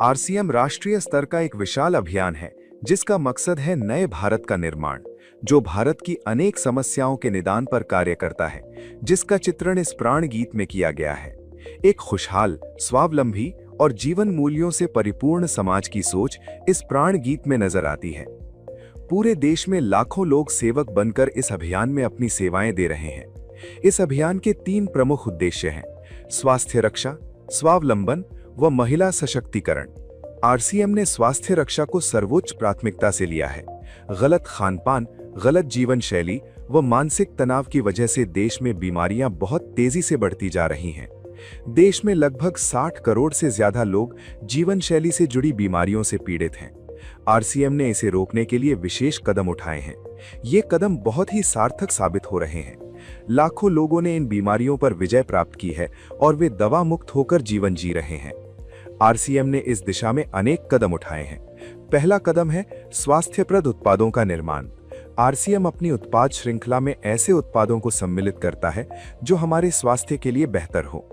RCM राष्ट्रीय स्तर का एक विशाल अभियान है जिसका मकसद है नए भारत का निर्माण, जो भारत की अनेक समस्याओं के निदान पर कार्य करता है, जिसका चित्रण इस प्राण गीत में किया गया है। एक खुशहाल, स्वावलंबी और जीवन मूल्यों से परिपूर्ण समाज की सोच इस प्राण गीत में नजर आती है। पूरे देश में लाखों लोग सेवक बनकर इस अभियान में अपनी सेवाएं दे रहे हैं। इस अभियान के 3 प्रमुख उद्देश्य हैं: स्वास्थ्य रक्षा, स्वावलंबन व महिला सशक्तिकरण। आरसीएम ने स्वास्थ्य रक्षा को सर्वोच्च प्राथमिकता से लिया है। गलत खानपान, गलत जीवन शैली व मानसिक तनाव की वजह से देश में बीमारियां बहुत तेजी से बढ़ती जा रही हैं। देश में लगभग 60 करोड़ से ज्यादा लोग जीवन शैली से जुड़ी बीमारियों से पीड़ित हैं। आरसीएम ने इसे रोकने के लिए विशेष कदम उठाए हैं। ये कदम बहुत ही सार्थक साबित हो रहे हैं। लाखों लोगों ने इन बीमारियों पर विजय प्राप्त की है और वे दवा मुक्त होकर जीवन जी रहे हैं। आरसीएम ने इस दिशा में अनेक कदम उठाए हैं। पहला कदम है स्वास्थ्यप्रद उत्पादों का निर्माण। आरसीएम अपनी उत्पाद श्रृंखला में ऐसे उत्पादों को सम्मिलित करता है जो हमारे स्वास्थ्य के लिए बेहतर हो।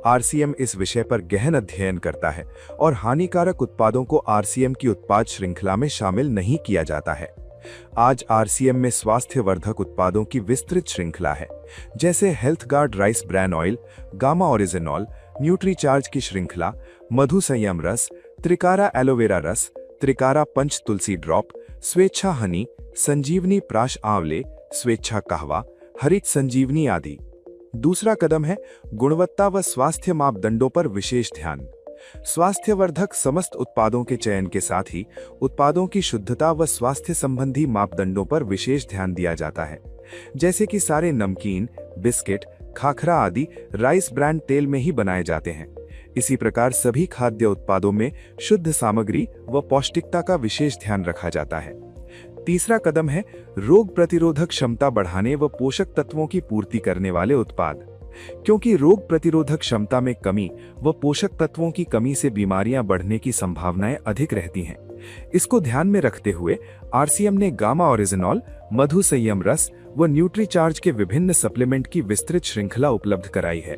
आरसीएम इस विषय पर गहन अध्ययन करता है और हानिकारक उत्पादों को आरसीएम की उत्पाद श्रृंखला में शामिल नहीं किया जाता है। आज आरसीएम में स्वास्थ्यवर्धक उत्पादों की विस्तृत श्रृंखला है, जैसे health guard rice bran oil, gamma oryzanol, Nutricharge की श्रृंखला, मधु संयम रस, त्रिकारा एलोवेरा रस, त्रिकारा पंच तुलसी ड्रॉप, स्वेच्छा हनी, संजीवनी प्राश आंवले, स्वेच्छा कहवा, हरित संजीवनी आदि। दूसरा कदम है गुणवत्ता व स्वास्थ्य मापदंडों पर विशेष ध्यान। स्वास्थ्यवर्धक समस्त उत्पादों के चयन के साथ ही उत्पादों की शुद्धता व स्वास्थ्य संबंधी मापदंडों पर विशेष ध्यान दिया जाता है, जैसे कि सारे नमकीन, बिस्किट, खाखरा आदि राइस ब्रांड तेल में ही बनाए जाते हैं। इसी प्रकार सभी खाद्य उत्पादों में शुद्ध सामग्री व पौष्टिकता का विशेष ध्यान रखा जाता है। तीसरा कदम है रोग प्रतिरोधक क्षमता बढ़ाने व पोषक तत्वों की पूर्ति करने वाले उत्पाद। क्योंकि रोग प्रतिरोधक क्षमता में कमी व पोषक तत्वों की कमी से बीमारियां बढ़ने की संभावनाएं अधिक रहती हैं। इसको ध्यान में रखते हुए आरसीएम ने गामा ओरिजिनॉल, मधु संयम रस व न्यूट्रीचार्ज के विभिन्न सप्लीमेंट की विस्तृत श्रृंखला उपलब्ध कराई है,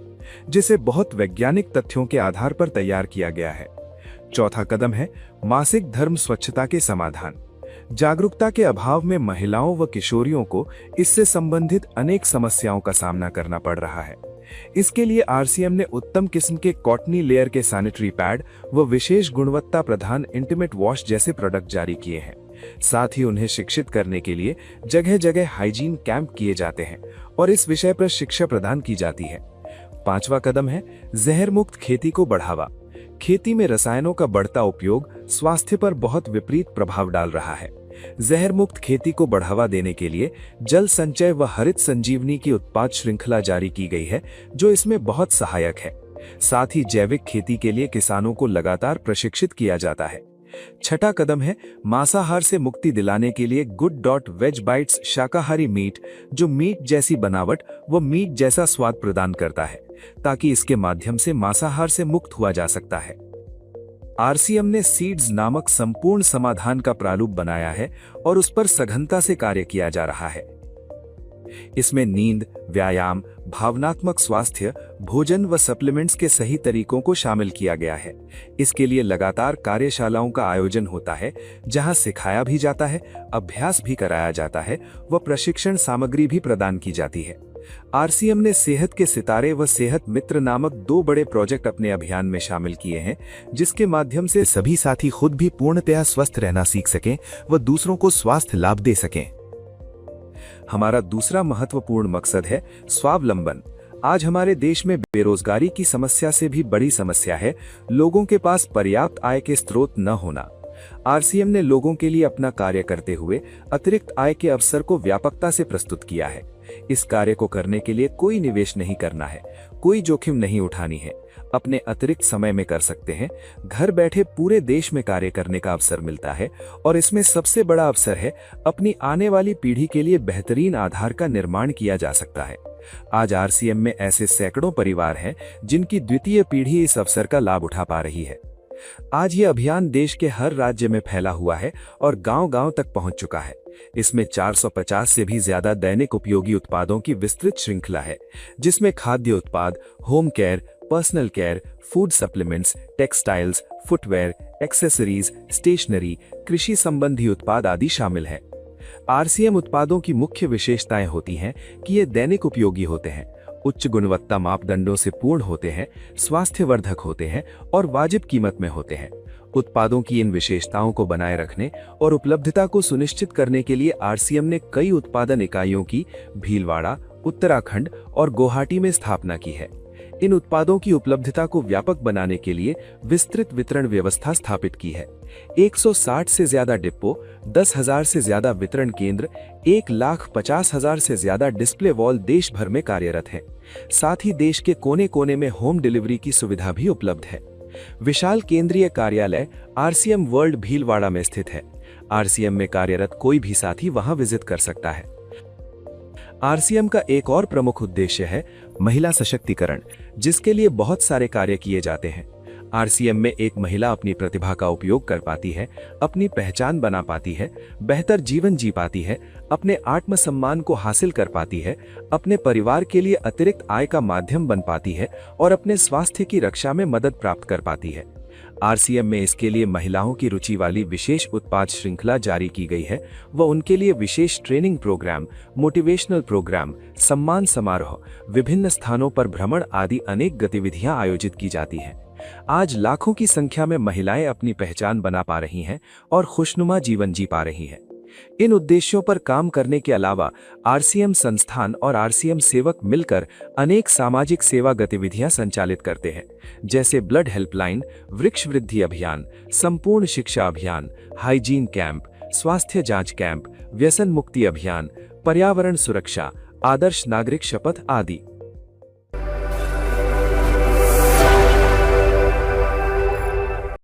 जिसे बहुत वैज्ञानिक तथ्यों के आधार पर तैयार किया गया है। चौथा कदम है मासिक धर्म स्वच्छता के समाधान। जागरूकता के अभाव में महिलाओं व किशोरियों को इससे संबंधित अनेक समस्याओं का सामना करना पड़ रहा है। इसके लिए आरसीएम ने उत्तम किस्म के कॉटनी लेयर के सैनिटरी पैड व विशेष गुणवत्ता प्रधान इंटीमेट वॉश जैसे प्रोडक्ट जारी किए हैं। साथ ही उन्हें शिक्षित करने के लिए जगह जगह हाइजीन कैंप किए जाते हैं और इस विषय पर शिक्षा प्रदान की जाती है। पांचवा कदम है जहर मुक्त खेती को बढ़ावा। खेती में रसायनों का बढ़ता उपयोग स्वास्थ्य पर बहुत विपरीत प्रभाव डाल रहा है। जहर मुक्त खेती को बढ़ावा देने के लिए जल संचय व हरित संजीवनी की उत्पाद श्रृंखला जारी की गई है, जो इसमें बहुत सहायक है। साथ ही जैविक खेती के लिए किसानों को लगातार प्रशिक्षित किया जाता है। छठा कदम है मांसाहार से मुक्ति दिलाने के लिए गुड.वेज बाइट्स शाकाहारी मीट, जो मीट जैसी बनावट व मीट जैसा स्वाद प्रदान करता है, ताकि इसके माध्यम से मांसाहार से मुक्त हुआ जा सकता है। आरसीएम ने सीड्स नामक संपूर्ण समाधान का प्रारूप बनाया है और उस पर सघनता से कार्य किया जा रहा है। इसमें नींद, व्यायाम, भावनात्मक स्वास्थ्य, भोजन व सप्लीमेंट्स के सही तरीकों को शामिल किया गया है। इसके लिए लगातार कार्यशालाओं का आयोजन होता है, जहां सिखाया भी जाता है, अभ्यास भी कराया जाता है व प्रशिक्षण सामग्री भी प्रदान की जाती है। आरसीएम ने सेहत के सितारे व सेहत मित्र नामक 2 बड़े प्रोजेक्ट अपने अभियान में शामिल किए हैं, जिसके माध्यम से सभी साथी खुद भी पूर्णतया स्वस्थ रहना सीख सकें व दूसरों को स्वास्थ्य लाभ दे सकें। हमारा दूसरा महत्वपूर्ण मकसद है स्वावलंबन। आज हमारे देश में बेरोजगारी की समस्या से भी बड़ी समस्या है लोगों के पास पर्याप्त आय के स्रोत न होना। आरसीएम ने लोगों के लिए अपना कार्य करते हुए अतिरिक्त आय के अवसर को व्यापकता से प्रस्तुत किया है। इस कार्य को करने के लिए कोई निवेश नहीं करना है, कोई जोखिम नहीं उठानी है, अपने अतिरिक्त समय में कर सकते हैं। घर बैठे पूरे देश में कार्य करने का अवसर मिलता है और इसमें सबसे बड़ा अवसर है अपनी आने वाली पीढ़ी के लिए बेहतरीन आधार का निर्माण किया जा सकता है। आज आरसीएम में ऐसे सैकड़ों परिवार हैं जिनकी द्वितीय पीढ़ी इस अवसर का लाभ उठा पा रही है। आज ये अभियान देश के हर राज्य में फैला हुआ है और गांव-गांव तक पहुंच चुका है। इसमें 450 से भी ज्यादा दैनिक उपयोगी उत्पादों की विस्तृत श्रृंखला है, जिसमें खाद्य उत्पाद, home care, personal care, food supplements, textiles, footwear, accessories, stationery, कृषि संबंधी उत्पाद आदि शामिल हैं। आरसीएम उत्पादों की मुख्य विशेषताएं होती हैं कि ये दैनिक उपयोगी होते हैं, उच्च गुणवत्ता मापदंडों से पूर्ण होते हैं, स्वास्थ्यवर्धक होते हैं और वाजिब कीमत में होते हैं। उत्पादों की इन विशेषताओं को बनाए रखने और उपलब्धता को सुनिश्चित करने के लिए आरसीएम ने कई उत्पादन इकाइयों की भीलवाड़ा, उत्तराखंड और गुवाहाटी में स्थापना की है। इन उत्पादों की उपलब्धता को व्यापक बनाने के लिए विस्तृत वितरण व्यवस्था स्थापित की है। 160 से ज्यादा डिपो, 10,000 से ज्यादा वितरण केंद्र, 1,50,000 से ज्यादा डिस्प्ले वॉल देश भर में कार्यरत हैं। साथ ही देश के कोने कोने में होम डिलीवरी की सुविधा भी उपलब्ध है। विशाल केंद्रीय कार्यालय आरसीएम वर्ल्ड भीलवाड़ा में स्थित है। आरसीएम में कार्यरत कोई भी साथी वहां विजिट कर सकता है। आरसीएम का एक और प्रमुख उद्देश्य है महिला सशक्तिकरण, जिसके लिए बहुत सारे कार्य किए जाते हैं। आरसीएम में एक महिला अपनी प्रतिभा का उपयोग कर पाती है, अपनी पहचान बना पाती है, बेहतर जीवन जी पाती है, अपने आत्मसम्मान को हासिल कर पाती है, अपने परिवार के लिए अतिरिक्त आय का माध्यम बन पाती है और अपने स्वास्थ्य की रक्षा में मदद प्राप्त कर पाती है। आरसीएम में इसके लिए महिलाओं की रुचि वाली विशेष उत्पाद श्रृंखला जारी की गई है व उनके लिए विशेष ट्रेनिंग प्रोग्राम, मोटिवेशनल प्रोग्राम, सम्मान समारोह, विभिन्न स्थानों पर भ्रमण आदि अनेक गतिविधियां आयोजित की जाती हैं। आज लाखों की संख्या में महिलाएं अपनी पहचान बना पा रही हैं और खुशनुमा जीवन जी पा रही हैं। इन उद्देश्यों पर काम करने के अलावा आरसीएम संस्थान और आरसीएम सेवक मिलकर अनेक सामाजिक सेवा गतिविधियां संचालित करते हैं, जैसे ब्लड हेल्पलाइन, वृक्ष वृद्धि अभियान, संपूर्ण शिक्षा अभियान, हाइजीन कैंप, स्वास्थ्य जांच कैंप, व्यसन मुक्ति अभियान, पर्यावरण सुरक्षा, आदर्श नागरिक शपथ आदि।